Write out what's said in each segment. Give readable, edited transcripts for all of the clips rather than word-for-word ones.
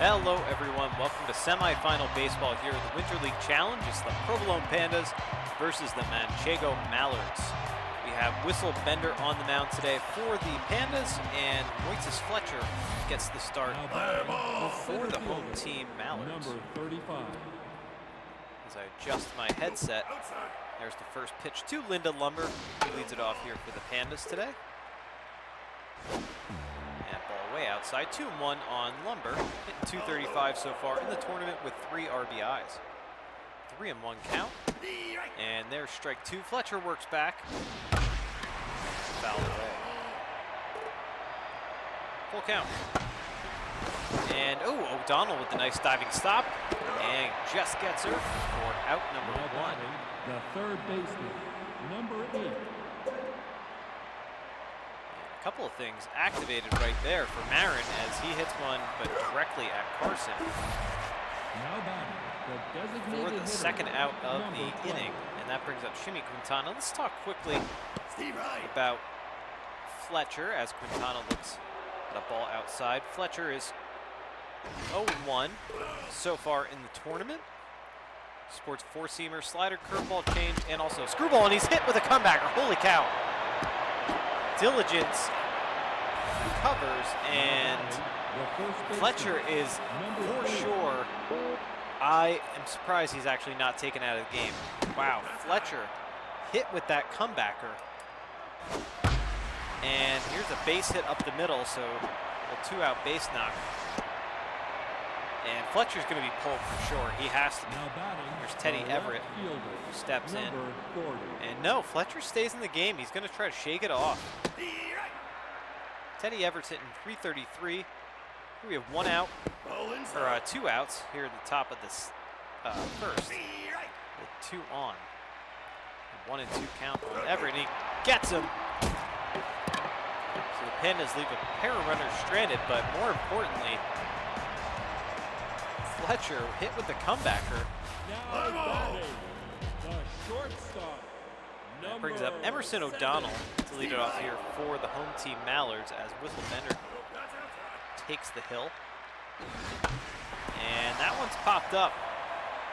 Hello everyone, welcome to semifinal baseball here at the Winter League Challenge. It's the Provolone Pandas versus the Manchego Mallards. We have Whistle Bender on the mound today for the Pandas, and Moises Fletcher gets the start for the home team Mallards. Number 35. As I adjust my headset, there's the first pitch to Linda Lumber, who leads it off here for the Pandas today. And ball way outside, 2-1 on Lumber, hitting .235 so far in the tournament with 3 RBIs. 3-1 count, and there's strike 2. Fletcher works back, fouled away. Full count. And O'Donnell with the nice diving stop, and just gets her for out number 1. The third baseman, number 8. A couple of things activated right there for Marin as he hits one, but directly at Carson Now batting, the for designated the second hitter, out of number the 12. inning, and that brings up Shimmy Quintana. Let's talk quickly about Fletcher as Quintana looks at a ball outside. Fletcher is 0-1 so far in the tournament. Sports four-seamer, slider, curveball change, and also screwball, and he's hit with a comebacker. Holy cow. Diligence covers, and Fletcher is for sure. I am surprised he's actually not taken out of the game. Wow, Fletcher hit with that comebacker. And here's a base hit up the middle, so a 2-out base knock. And Fletcher's going to be pulled for sure. He has to be. There's Teddy Everett who steps in. And no, Fletcher stays in the game. He's going to try to shake it off. Teddy Everett's hitting .333. We have 1 out, or 2 outs here at the top of this first, with 2 on. 1 and 2 count on Everett, and he gets him. So the Pandas leave a pair of runners stranded, but more importantly, Fletcher hit with the comebacker. That brings up Emerson O'Donnell to lead it off here for the home team Mallards as Whistle Bender takes the hill. And that one's popped up.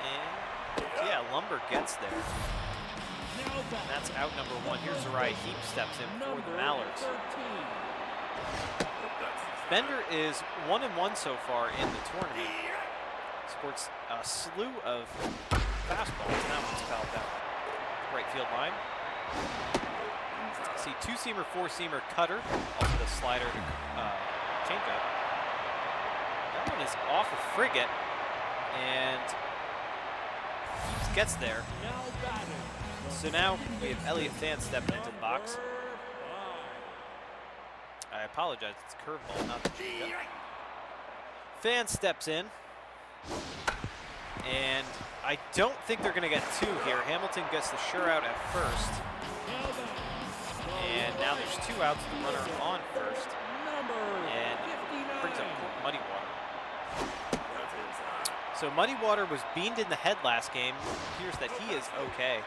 And yeah, Lumber gets there. And that's out number 1. Here's Zariah Heap steps in for the Mallards. Bender is 1-1 so far in the tournament. Sports a slew of fastballs. That one's fouled out. Right field line. See, 2-seamer, 4-seamer, cutter. Also the slider, changeup. That one is off of Frigate, and he gets there. So now we have Elliott Fan stepping into the box. I apologize, it's a curveball, not the changeup. Fan steps in. And I don't think they're going to get 2 here. Hamilton gets the sure out at first. And now there's 2 outs, the runner on first. And brings up Muddy Water. So Muddy Water was beamed in the head last game. It appears that he is okay.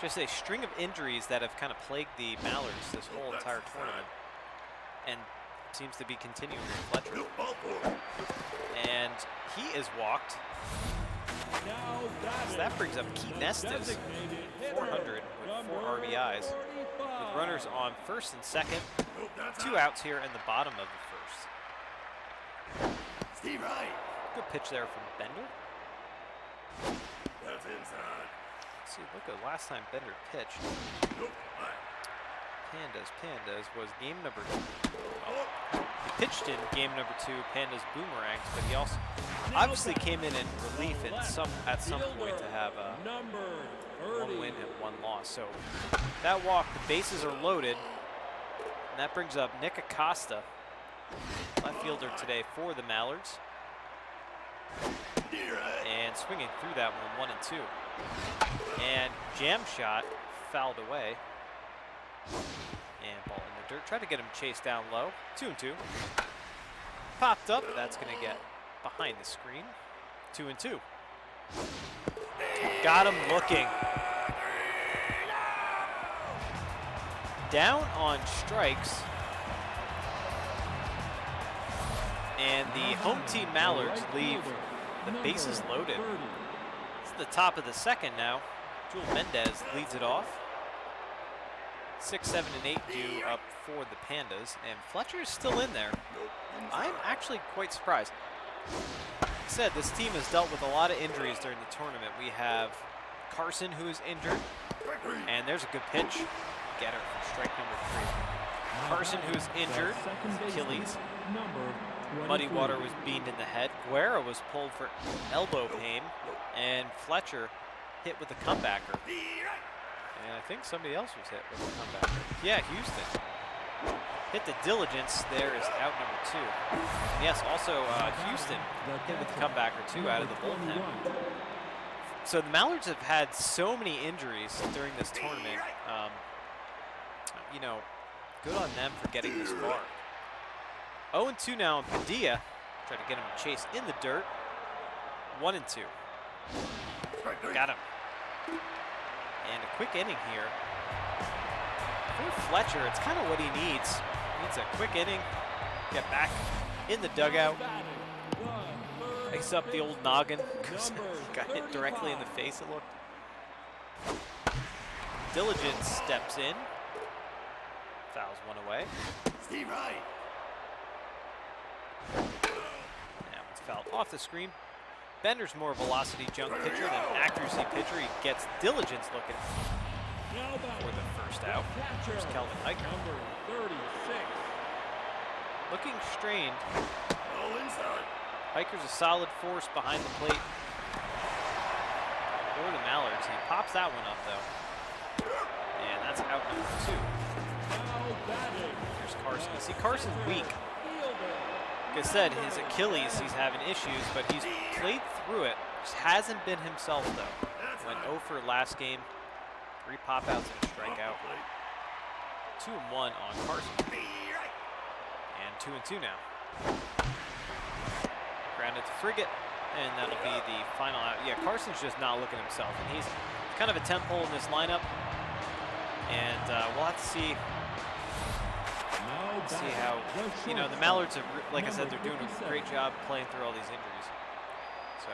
Just a string of injuries that have kind of plagued the Mallards this whole entire tournament. And seems to be continuing with Fletcher. And he is walked. So that brings up Keaton Estes, 400 with 4 RBIs. With runners on first and second. 2 outs here in the bottom of the first. Good pitch there from Bender. Let's see, look at the last time Bender pitched. Pandas was game number 2. He pitched in game number 2, Pandas Boomerangs, but he also obviously came in relief at some point to have 1 win and 1 loss. So that walk, the bases are loaded, and that brings up Nick Acosta, left fielder today for the Mallards. And swinging through that one, 1 and 2. And jam shot fouled away. And ball in the dirt. Try to get him chased down low. 2 and 2. Popped up. That's going to get behind the screen. 2 and 2. Got him looking. Down on strikes. And the home team Mallards leave the bases loaded. It's the top of the second now. Jewel Mendez leads it off. 6, 7, and 8 due up for the Pandas, and Fletcher is still in there. I'm actually quite surprised. Like I said, this team has dealt with a lot of injuries during the tournament. We have Carson, who is injured, and there's a good pitch. Get her for strike number 3. Carson, who is injured, his Achilles. Muddy Water was beamed in the head. Guerra was pulled for elbow pain, and Fletcher hit with a comebacker. And I think somebody else was hit with a comebacker. Yeah, Houston. Hit the diligence. There is out number 2. Yes, also Houston hit with the comebacker too out of the bullpen. So the Mallards have had so many injuries during this tournament. You know, good on them for getting this far. 0-2 now on Padilla. Try to get him to chase in the dirt. 1-2. Got him. And a quick inning here. For Fletcher, it's kind of what he needs. He needs a quick inning, get back in the dugout, ice up the old noggin, because he got hit directly in the face, it looked. Diligence steps in, fouls one away. Now it's fouled off the screen. Bender's more velocity junk pitcher than accuracy pitcher. He gets Diligence looking for the first out. Here's Kelvin Hiker. Looking strained. Hiker's a solid force behind the plate for the Mallards. He pops that one up though. And that's out number 2. Here's Carson. You see Carson's weak. Like I said, his Achilles, he's having issues, but he's played through it. Just hasn't been himself, though. Went 0 for last game. 3 pop-outs and a strikeout. 2-1 on Carson. And 2-2 now. Grounded to Frigate, and that'll be the final out. Yeah, Carson's just not looking himself, and he's kind of a temp hole in this lineup. And we'll have to see how, you know, the Mallards have, like I said, they're doing a great job playing through all these injuries. So,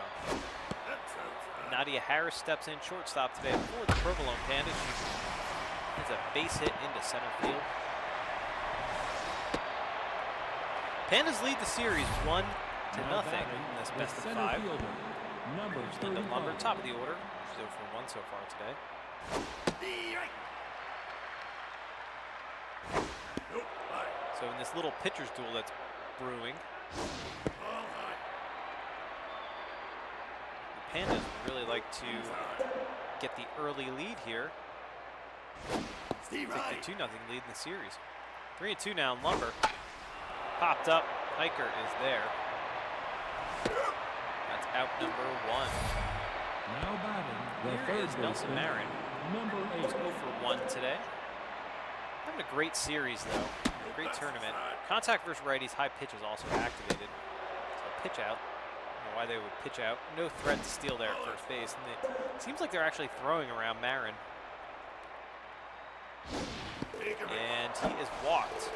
Nadia Harris steps in shortstop today for the Provolone Pandas. She hits a base hit into center field. Pandas lead the series 1-0 in this best of 5. Linda Lumber, top of the order. She's 0 for 1 so far today. So in this little pitcher's duel that's brewing, the Pandas would really like to get the early lead here. Take the 2-0 lead in the series. 3-2 now in Lumber. Popped up. Hiker is there. That's out number 1. Now batting, Here is Nelson Marin. He's 0 for 1 today. Having a great series though. Great tournament. Contact versus righties, high pitch is also activated. So pitch out. I don't know why they would pitch out. No threat to steal there at first base. And it seems like they're actually throwing around Marin. And he is walked.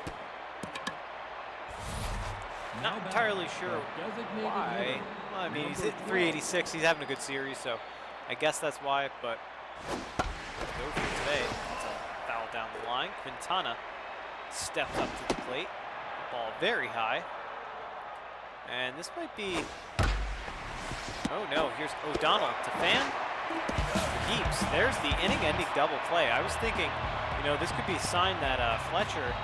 Not entirely sure why. Well, I mean, he's hit 386. He's having a good series, so I guess that's why. But over today, it's a foul down the line. Quintana steps up to the plate. Ball very high. And this might be... Oh no, here's O'Donnell to Fan. Keeps. There's the inning-ending double play. I was thinking, you know, this could be a sign that Fletcher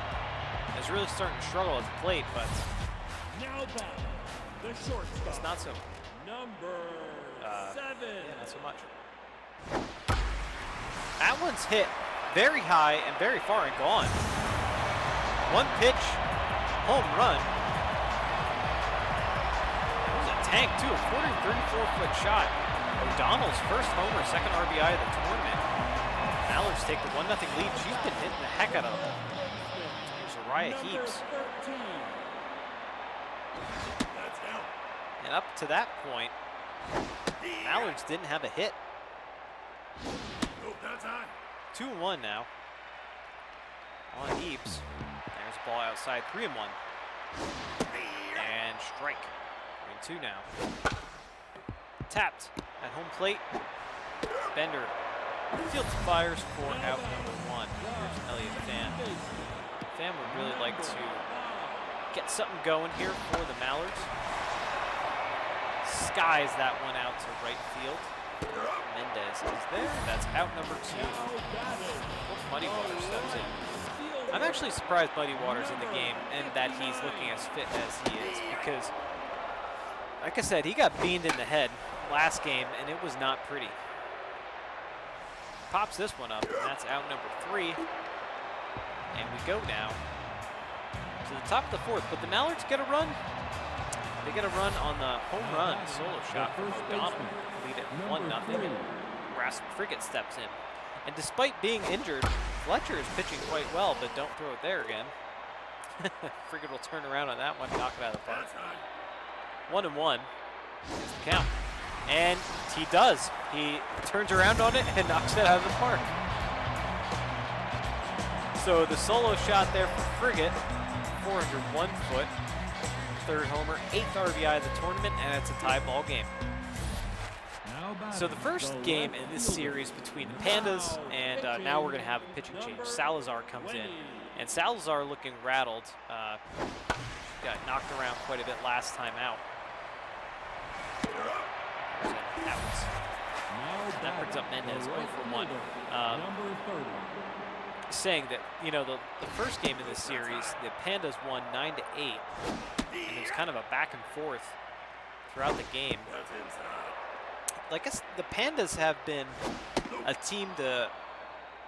is really starting to struggle at the plate, but the shortstop. it's not so. Number 7. Yeah, not so much. That one's hit very high and very far and gone. One pitch, home run. It was a tank too, a 434-foot shot. O'Donnell's first homer, second RBI of the tournament. Mallards take the 1-0 lead. She's been hitting the heck out of them. There's Uriah Heaps. And up to that point, Mallards didn't have a hit. 2-1 now on Heaps. There's a ball outside, 3-1. And strike. 3-2 now. Tapped at home plate. Bender fields fires for out number 1. Here's Elliott Fan. Fan would really like to get something going here for the Mallards. Skies that one out to right field. Mendez is there. That's out number 2. Muddy Waters steps in. I'm actually surprised Muddy Waters in the game and that he's looking as fit as he is because, like I said, he got beamed in the head last game and it was not pretty. Pops this one up and that's out number 3. And we go now to the top of the 4th, but the Mallards get a run. They get a run on the home run solo shot from O'Donnell. Lead it 1-0. Brass Frigate steps in. And despite being injured, Fletcher is pitching quite well, but don't throw it there again. Frigate will turn around on that one, knock it out of the park. 1-1 is the count. And he does. He turns around on it and knocks it out of the park. So the solo shot there for Frigate, 401 foot, 3rd homer, 8th RBI of the tournament, and it's a tie ball game. So the first game in this series between the Pandas and now we're going to have a pitching change. Salazar comes in, and Salazar looking rattled. Got knocked around quite a bit last time out. That brings up Mendez 0 for 1. Saying that, you know, the first game in this series, the Pandas won 9-8, and it was kind of a back and forth throughout the game. Like the Pandas have been a team to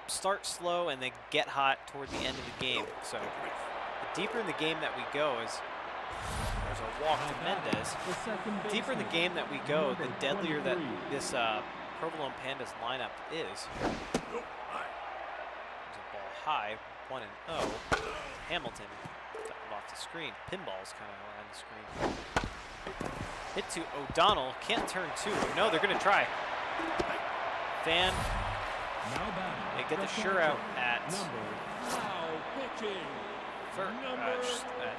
start slow and then get hot toward the end of the game. So the deeper in the game that we go, as there's a walk to Mendez, the deeper in the game that we go, the deadlier that this Provolone Pandas lineup is. There's a ball high, 1-0. Hamilton off the screen. Pinball's kind of around the screen. Hit to O'Donnell, can't turn 2. No, they're going to try. Fan, they get the sure out at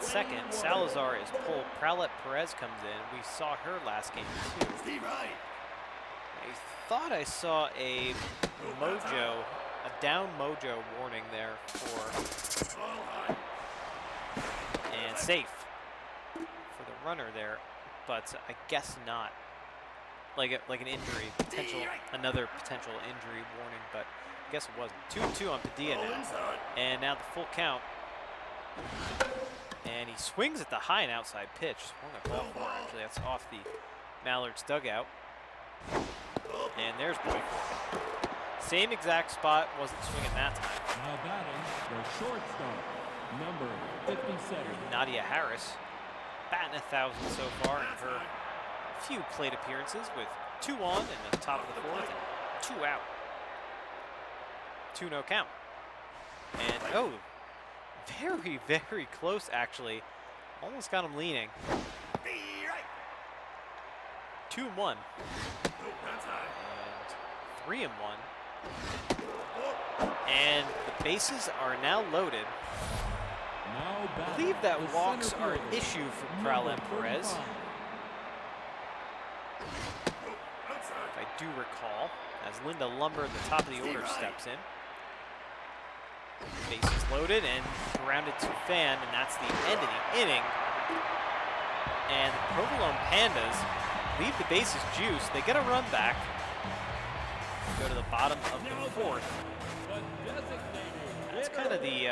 second. Salazar is pulled. Prowlett Perez comes in. We saw her last game too. I thought I saw a down mojo warning there for, and safe for the runner there. But I guess not. Like an injury, another potential injury warning, but I guess it wasn't. 2-2 on Padilla now. And now the full count. And he swings at the high and outside pitch. Swung a ball four, actually. That's off the Mallards dugout. And there's ball four. Same exact spot, wasn't swinging that time. Now batting, the shortstop, number 57. Nadia Harris. Batting 1,000 so far in her few plate appearances with 2 on in the top of the 4th and 2 out. 2-0 count. And oh, very, very close actually. Almost got him leaning. 2-1. And 3-1. And the bases are now loaded. I believe that walks are an issue for Prowlett Perez. If I do recall, as Linda Lumber at the top of the order steps in. Bases loaded and grounded to Fan, and that's the end of the inning. And the Provolone Pandas leave the bases juiced. They get a run back. Go to the bottom of the 4th. That's kind of the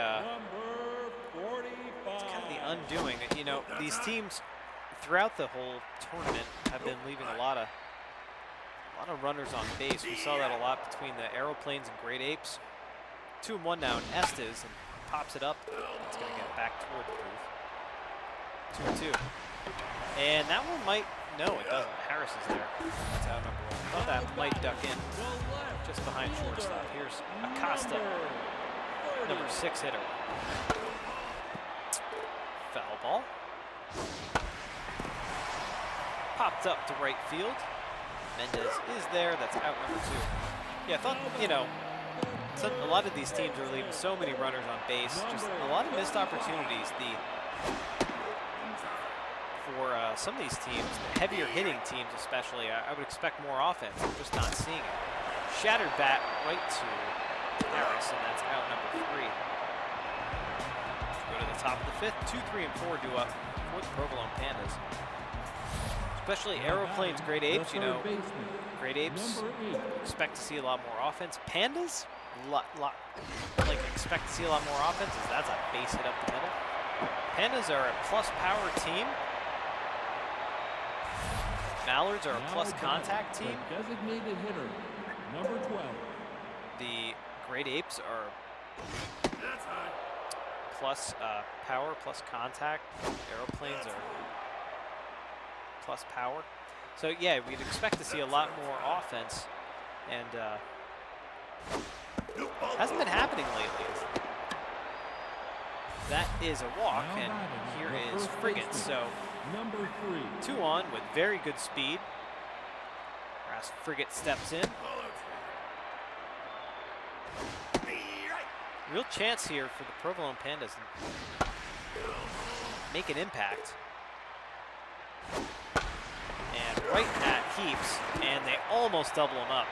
undoing. You know, these teams throughout the whole tournament have been leaving a lot of runners on base. We saw that a lot between the Aeroplanes and Great Apes. 2-1 now, and Estes and pops it up. It's going to get back toward the booth. 2-2. And that one might, no, it doesn't. Harris is there. That's out number 1. Thought that might duck in just behind shortstop. Here's Acosta, number 6 hitter. Foul ball. Popped up to right field. Mendez is there. That's out number 2. Yeah, I thought, you know, a lot of these teams are leaving so many runners on base. Just a lot of missed opportunities. for some of these teams, the heavier hitting teams especially, I would expect more offense. I'm just not seeing it. Shattered bat right to Harris, and that's out number 3. Go to the top of the 5th. 2, 3, and 4 due up for the Provolone Pandas. Especially Aeroplanes, Great Apes, you know, Great Apes, expect to see a lot more offense. Pandas, expect to see a lot more offense, as that's a base hit up the middle. Pandas are a plus power team. Mallards are a plus contact team. Designated hitter, number 12. The Great Apes are plus power, plus contact. Aeroplanes are plus power. So yeah, we'd expect to see a lot more offense, and hasn't been happening lately. That is a walk, and here is Frigate. So Number 3. 2 on with very good speed. As Frigate steps in. Real chance here for the Provolone Pandas to make an impact. And right at Heaps, and they almost double him up.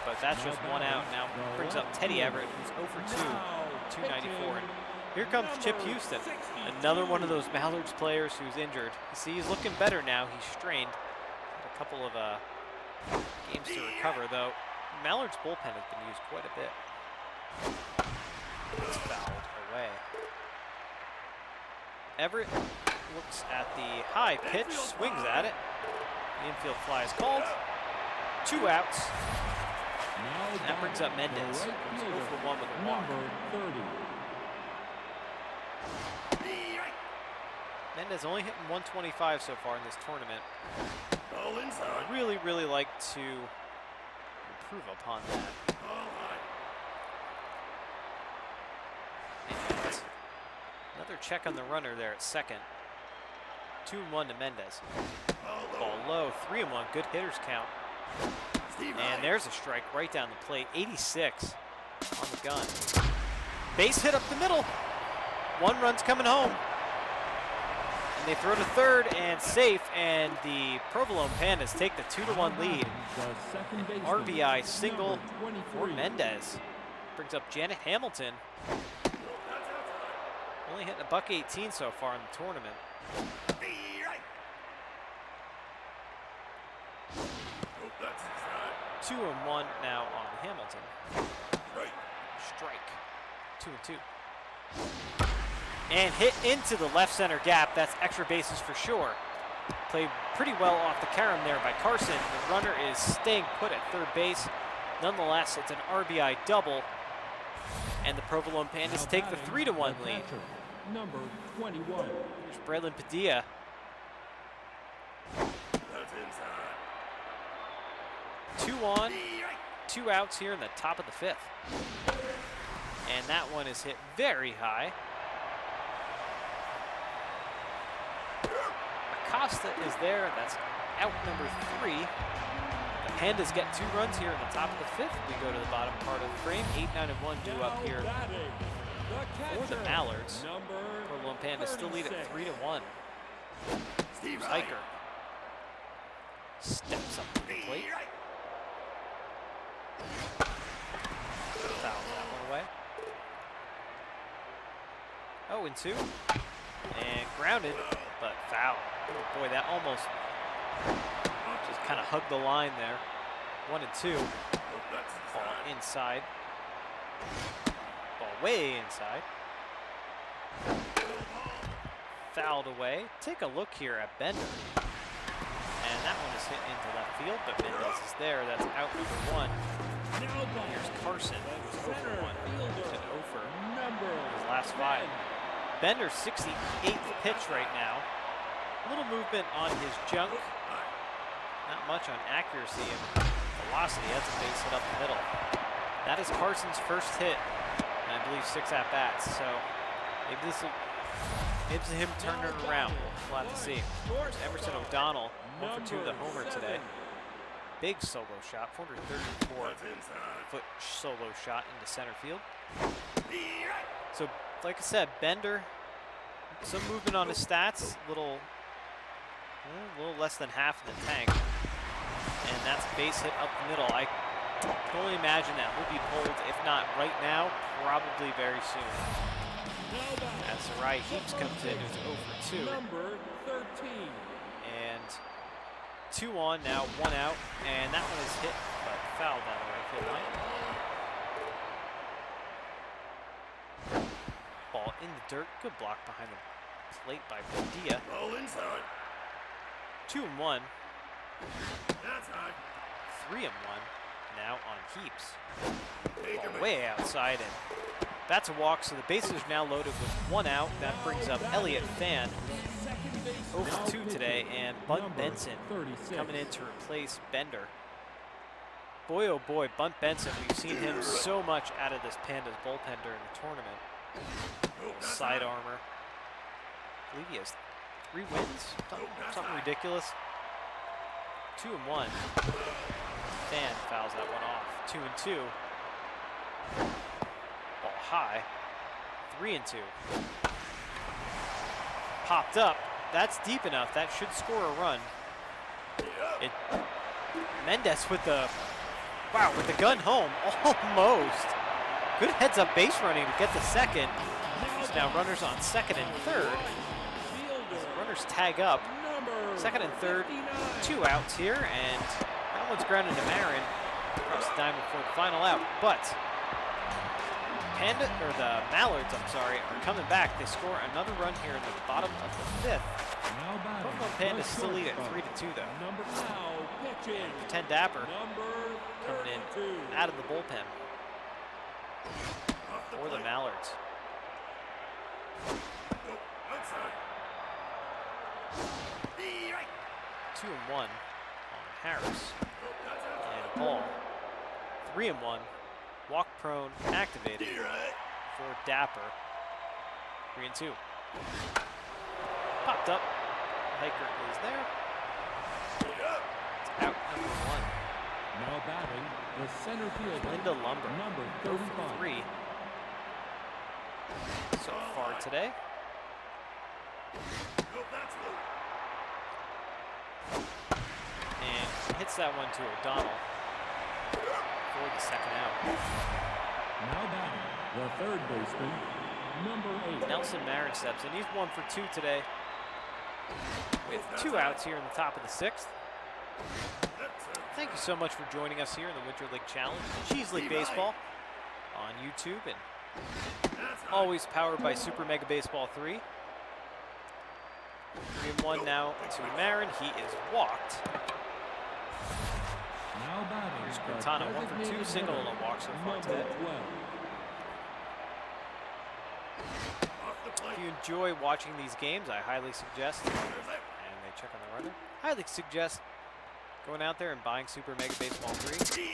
But that's just 1 out. Now brings up Teddy Everett, who's 0 for 2, 294. And here comes Chip Houston, another one of those Mallards players who's injured. You see, he's looking better now. He's strained. Had a couple of games to recover, though. Mallards' bullpen has been used quite a bit. It's fouled away. Everett looks at the high pitch, swings at it. The infield fly is called. 2 outs. And that brings up Mendez, who's 0 for 1 with a walk. Mendez only hitting 125 so far in this tournament. Really, really like to improve upon that. And another check on the runner there at second. 2-1 to Mendez. Ball low, 3-1, good hitters count. And there's a strike right down the plate, 86 on the gun. Base hit up the middle. 1 run's coming home. And they throw to third and safe, and the Provolone Pandas take the 2-1 lead. An RBI single for Mendez. Brings up Janet Hamilton. Only hitting $118 so far in the tournament. 2-1 now on Hamilton. Strike. 2-2. And hit into the left center gap. That's extra bases for sure. Played pretty well off the carom there by Carson. The runner is staying put at third base. Nonetheless, it's an RBI double. And the Provolone Pandas take the 3-1 lead. Number 21. Here's Braylon Padilla. 2 on, 2 outs here in the top of the 5th. And that one is hit very high. Acosta is there. That's out number 3. The Pandas get 2 runs here in the top of the 5th. We go to the bottom part of the frame. 8, 9, and 1 due up here for the Mallards. Provolone Pandas still lead at 3-1. Hiker steps up to the plate. Foul that one away. 0-2. And grounded, but foul. Oh boy, that almost just kind of hugged the line there. 1-2. Ball inside. Ball way inside. Fouled away. Take a look here at Bender. And that one is hit into left field, but Mendez is there. That's out number 1. Here's Carson, who's 0 for 1. And 0 for his last 5. Bender's 68th pitch right now. A little movement on his junk. Not much on accuracy and velocity. That's a base hit up the middle. That is Carson's first hit, and I believe 6 at-bats. So maybe this will him turn it around. We'll have to see. There's Emerson O'Donnell, 1 for 2 with a homer today. Big solo shot, 434-foot solo shot into center field. So, like I said, Bender, some movement on his stats, little A little less than half in the tank. And that's a base hit up the middle. I can only imagine that will be pulled, if not right now, probably very soon. As Uriah Heaps comes in, who's 0 for 2. Number 13. And 2 on, now 1 out. And that one is hit, but fouled down the right field line. Ball in the dirt. Good block behind the plate by Padilla. Ball inside. 2 and 1. That's high. 3 and 1. Now on Heaps. Take Ball him way outside, and that's a walk. So the bases are now loaded with 1 out. That brings up Elliott Fan, 0 for 2 today, and Bunt Benson coming in to replace Bender. Boy, oh boy, Bunt Benson. We've seen him so much out of this Pandas bullpen during the tournament. Side armor. I believe he has 3 wins, something ridiculous. 2 and 1. Fan fouls that one off. 2 and 2. Ball high. 3 and 2. Popped up. That's deep enough. That should score a run. Mendez with the gun home. Almost. Good heads up base running to get the second. There's now runners on second and third. As the runners tag up. Second and third. 2 outs here, and that one's grounded to Marin across the diamond for the final out. But the Mallards, are coming back. They score another run here in the bottom of the 5th. Provolone Pandas still lead at 3-2 though. Pretend Dapper coming in out of the bullpen for the Mallards. 2 and 1 on Harris. And a ball. 3 and 1. Walk prone activated for Dapper. 3 and 2. Popped up. Hiker is there. It's out number 1. Now batting the center fielder, Linda Lumber. number 0 35. for 3 so far today. And hits that one to O'Donnell for the second out. Now batting the third baseman, number 8. Nelson Marin steps in. He's 1 for 2 today with 2 outs here in the top of the 6th. Thank you so much for joining us here in the Winter League Challenge, Cheese League Baseball on YouTube, and always powered by Super Mega Baseball 3. 3 and 1 now to Marin. He is walked. Now batting Here's Quintana, 1 for 2, single and a walk so far today. If you enjoy watching these games, I highly suggest, and they check on the runner, highly suggest going out there and buying Super Mega Baseball 3.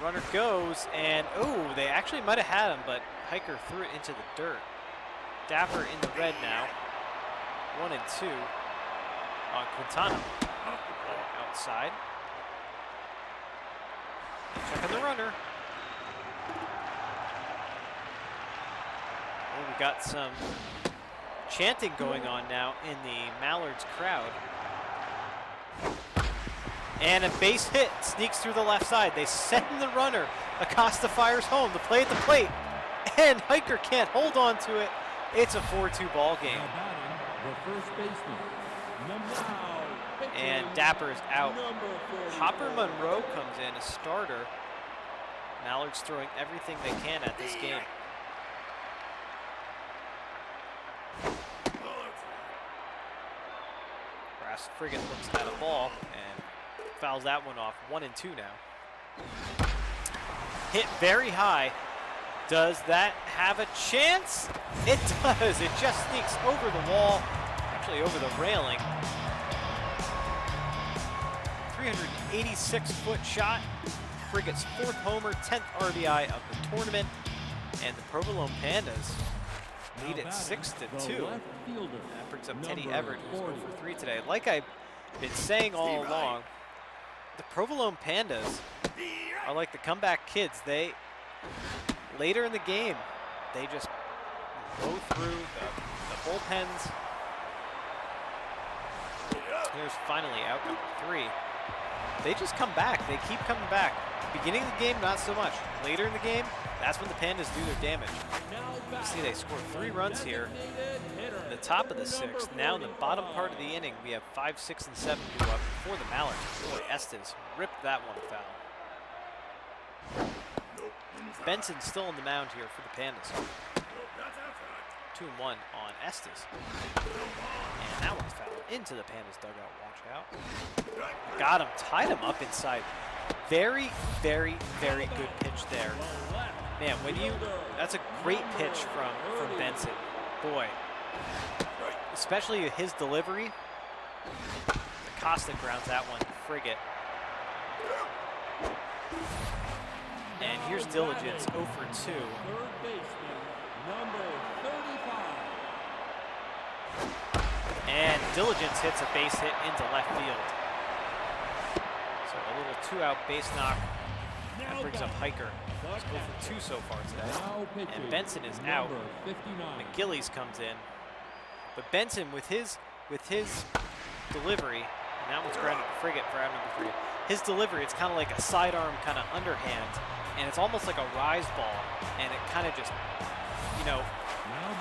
Runner goes, and oh, they actually might have had him, but Hiker threw it into the dirt. Dapper in the red now. 1 and 2 on Quintana. Outside. Check on the runner. Oh, we got some chanting going on now in the Mallards crowd. And a base hit sneaks through the left side. They send the runner. Acosta fires home. The play at the plate. And Hiker can't hold on to it. It's a 4-2 ball game. Now batting the first baseman, number And Dapper is out. Hopper Monroe comes in, a starter. Mallards throwing everything they can at this game. Brass Frigate looks at a ball and fouls that one off. 1 and 2 now. Hit very high. Does that have a chance? It does. It just sneaks over the wall, actually over the railing. 386-foot shot. Frigate's 4th homer, 10th RBI of the tournament, and the Provolone Pandas lead it 6-2. That brings up Teddy Everett, who's 0 for 3 today. Like I've been saying all along, the Provolone Pandas are like the comeback kids. They, later in the game, they just go through the bullpens. Here's finally out number 3. They just come back. They keep coming back. Beginning of the game, not so much. Later in the game, that's when the Pandas do their damage. You see they scored 3 runs here in the top of the 6th. Now in the bottom part of the inning, we have 5, 6, and 7 go up for the Mallards. Boy, Estes ripped that one foul. Benson's still on the mound here for the Pandas. 2-1 on Estes. And that one's fouled into the Pandas dugout. Watch out. Got him, tied him up inside. Very, very, very good pitch there. Man, that's a great pitch from Benson. Boy, especially his delivery. Costa grounds that one, frigate. And here's Diligence, 0 for 2. Third baseman, number 35. And Diligence hits a base hit into left field. So a little 2-out base knock. That brings up Hiker. He's 0 for 2 so far today. And Benson is out. McGillies comes in. But Benson with his delivery, and that one's grounded to frigate for out number 3. His delivery, it's kind of like a sidearm kind of underhand, and it's almost like a rise ball, and it kind of just,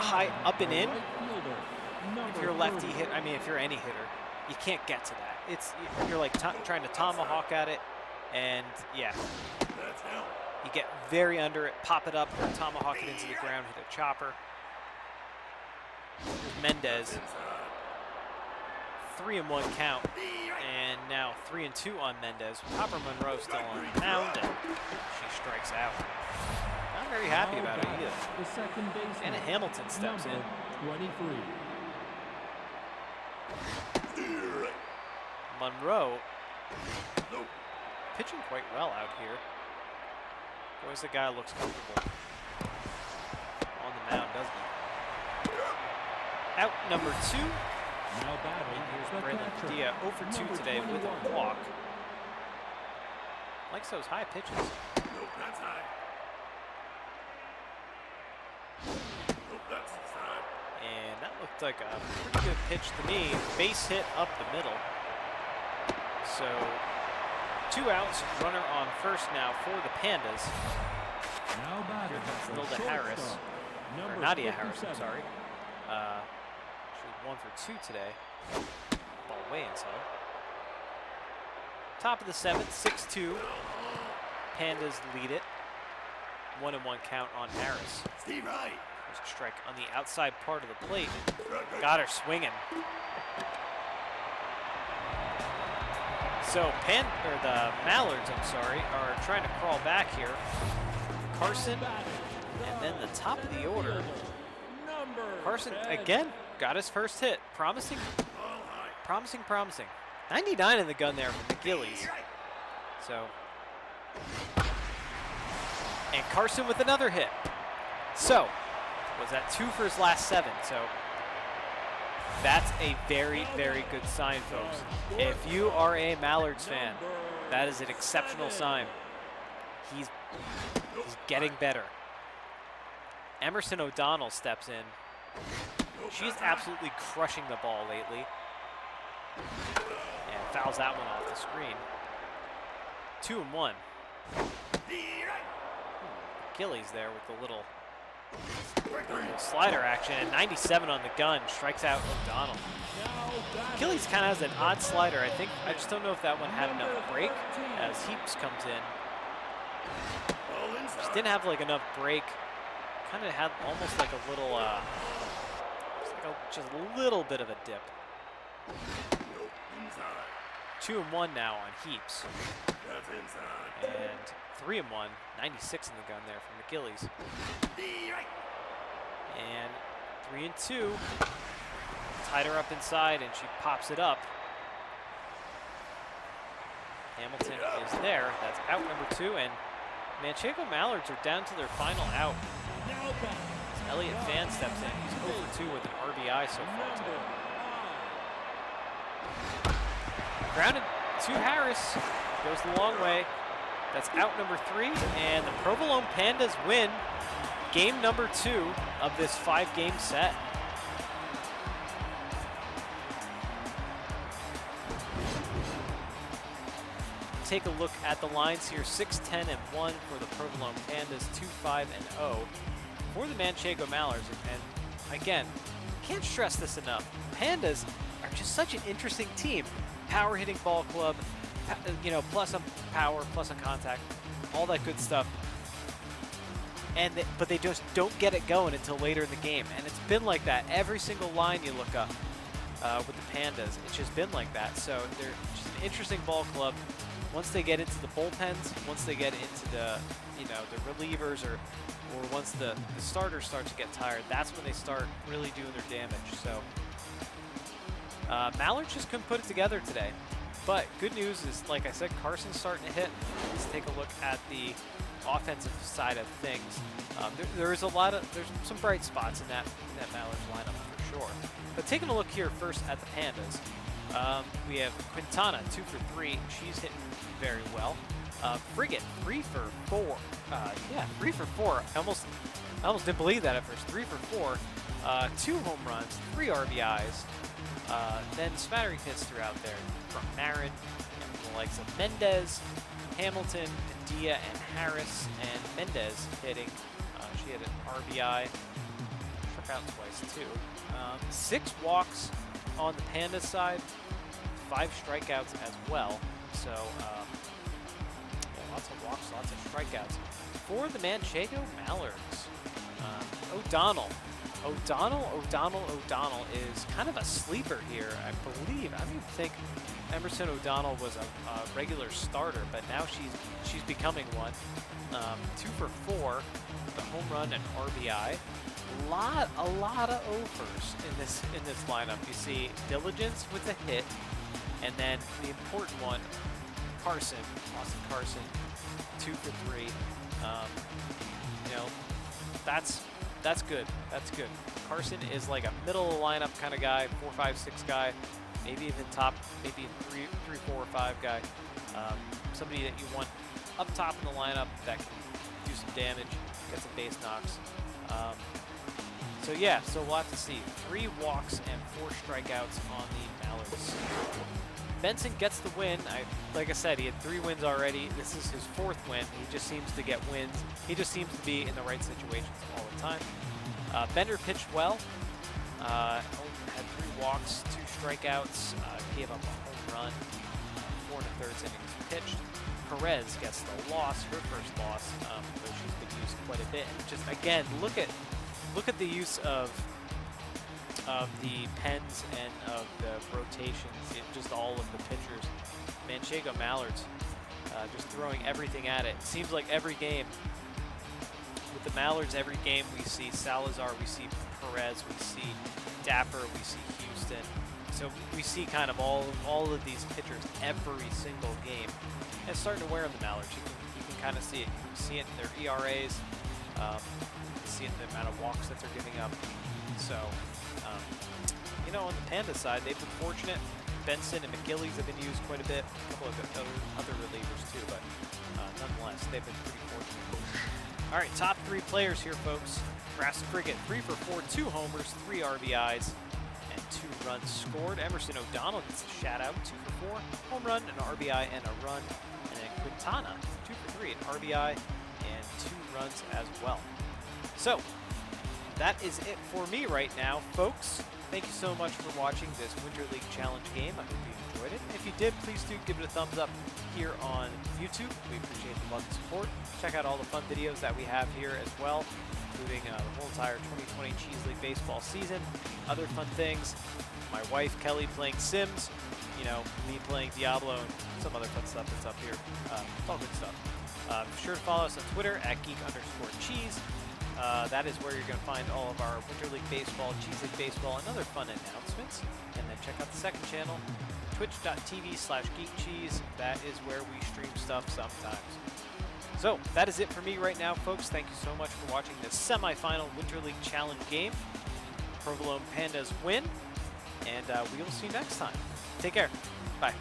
high up and in. If you're a lefty hit, if you're any hitter, you can't get to that. You're like trying to tomahawk at it, and yeah, you get very under it, pop it up, or tomahawk it into the ground, hit a chopper. Here's Mendez, 3-1 count, and now 3-2 on Mendez. Copper Monroe still on the mound, and she strikes out. Not very happy about it either. Anna Hamilton steps in. 23. Monroe pitching quite well out here. Boys, the guy looks comfortable on the mound, doesn't he? Out number 2. Now batting, Here's Brandon Padilla, 0 for 2 today with a walk. Likes those high pitches. That's high. That's inside. And that looked like a pretty good pitch to me. Base hit up the middle. So 2 outs, runner on first now for the Pandas. Now batting, Here comes Nilda Harris, or Nadia Harris, I'm sorry. She was 1 for 2 today. Ball way inside. Top of the 7th, 6-2. Pandas lead it. 1-1 count on Harris. Steve Wright. First strike on the outside part of the plate. Got her swinging. So the Mallards, are trying to crawl back here. Carson, and then the top of the order. Carson again got his first hit. Promising. 99 in the gun there from McGillies. So, and Carson with another hit. So, was that 2 for his last 7? So, that's a very, very good sign, folks. If you are a Mallards fan, that is an exceptional sign. He's getting better. Emerson O'Donnell steps in. She's absolutely crushing the ball lately. And fouls that one off the screen. 2-1. Gillies there with the little slider action, and 97 on the gun, strikes out O'Donnell. Gillies kind of has an odd slider. I just don't know if that one had enough break as Heaps comes in. Just didn't have like enough break. Kind of had almost like a little, just a little bit of a dip. 2-1 now on Heaps. And 3-1, 96 in the gun there from McGillies. And 3-2. Tied her up inside, and she pops it up. Hamilton is there. That's out number 2, and Manchego Mallards are down to their final out. Elliott Fan steps in. He's 0 for 2 with an RBI so far today. Grounded to Harris. Goes the long way. That's out number 3, and the Provolone Pandas win game number 2 of this 5-game set. take a look at the lines here. 6-10-1 for the Provolone Pandas, 2-5-0 for the Manchego Mallards. And again, can't stress this enough. Pandas are just such an interesting team. Power hitting ball club, you know, plus on power, plus on contact, all that good stuff. But they just don't get it going until later in the game. And it's been like that. Every single line you look up with the Pandas, it's just been like that. So they're just an interesting ball club. Once they get into the bullpens, once they get into the, you know, the relievers, or once the starters start to get tired, that's when they start really doing their damage. So Mallards just couldn't put it together today. But good news is, like I said, Carson's starting to hit. Let's take a look at the offensive side of things. There's some bright spots in that Mallards lineup for sure. But taking a look here first at the Pandas, we have Quintana, 2 for 3. She's hitting very well. Frigate, 3 for 4. Yeah, 3 for 4. I almost didn't believe that at first. 3 for 4. 2 home runs, 3 RBIs. Then smattering hits throughout there from Marin, and the likes of Mendez, Hamilton, Padilla, and Harris. And Mendez hitting, she had an RBI, struck out twice too. 6 walks on the Pandas side, 5 strikeouts as well. So yeah, lots of walks, lots of strikeouts. For the Manchego Mallards, O'Donnell is kind of a sleeper here, I believe. I don't even think Emerson O'Donnell was a regular starter, but now she's becoming one. 2 for 4, the home run and RBI. A lot of overs in this lineup. You see Diligence with a hit, and then the important one, Austin Carson, 2 for 3. You know, that's good. That's good. Carson is like a middle of the lineup kind of guy, 4, 5, 6 guy, maybe even top, maybe 3, 4, or 5 guy. Somebody that you want up top in the lineup that can do some damage, get some base knocks. So yeah, so we'll have to see. 3 walks and 4 strikeouts on the Mallards. Benson gets the win. Like I said, he had 3 wins already. This is his 4th win. He just seems to get wins. He just seems to be in the right situations all the time. Bender pitched well. Had 3 walks, 2 strikeouts. Gave up a home run. 4 1/3 innings pitched. Perez gets the loss, her first loss, though she's been used quite a bit. And just again, look at the use of the pens and of the rotations in just all of the pitchers. Manchego Mallards just throwing everything at it. It seems like every game with the Mallards, every game we see Salazar, we see Perez, we see Dapper, we see Houston. So we see kind of all of these pitchers every single game. And it's starting to wear on the Mallards. You can kind of see it. You can see it in their ERAs. You can see it in the amount of walks that they're giving up. So, you know, on the Panda side, they've been fortunate. Benson and McGillies have been used quite a bit. A couple of other relievers too, but nonetheless, they've been pretty fortunate. All right, top 3 players here, folks. Grass Frigate, 3 for 4, 2 homers, 3 RBIs, and 2 runs scored. Emerson O'Donnell gets a shout-out, 2 for 4, home run, an RBI, and a run. And then Quintana, 2 for 3, an RBI, and 2 runs as well. So, that is it for me right now, folks. Thank you so much for watching this Winter League Challenge game. I hope you enjoyed it. If you did, please do give it a thumbs up here on YouTube. We appreciate the love and support. Check out all the fun videos that we have here as well, including the whole entire 2020 Cheese League baseball season, other fun things. My wife, Kelly, playing Sims, you know, me playing Diablo, and some other fun stuff that's up here. It's all good stuff. Be sure to follow us on Twitter at Geek_Cheese. That is where you're going to find all of our Winter League Baseball, Cheese League Baseball, and other fun announcements. And then check out the second channel, twitch.tv/geekcheese. That is where we stream stuff sometimes. So, that is it for me right now, folks. Thank you so much for watching this semifinal Winter League Challenge game. Provolone Pandas win, and we will see you next time. Take care. Bye.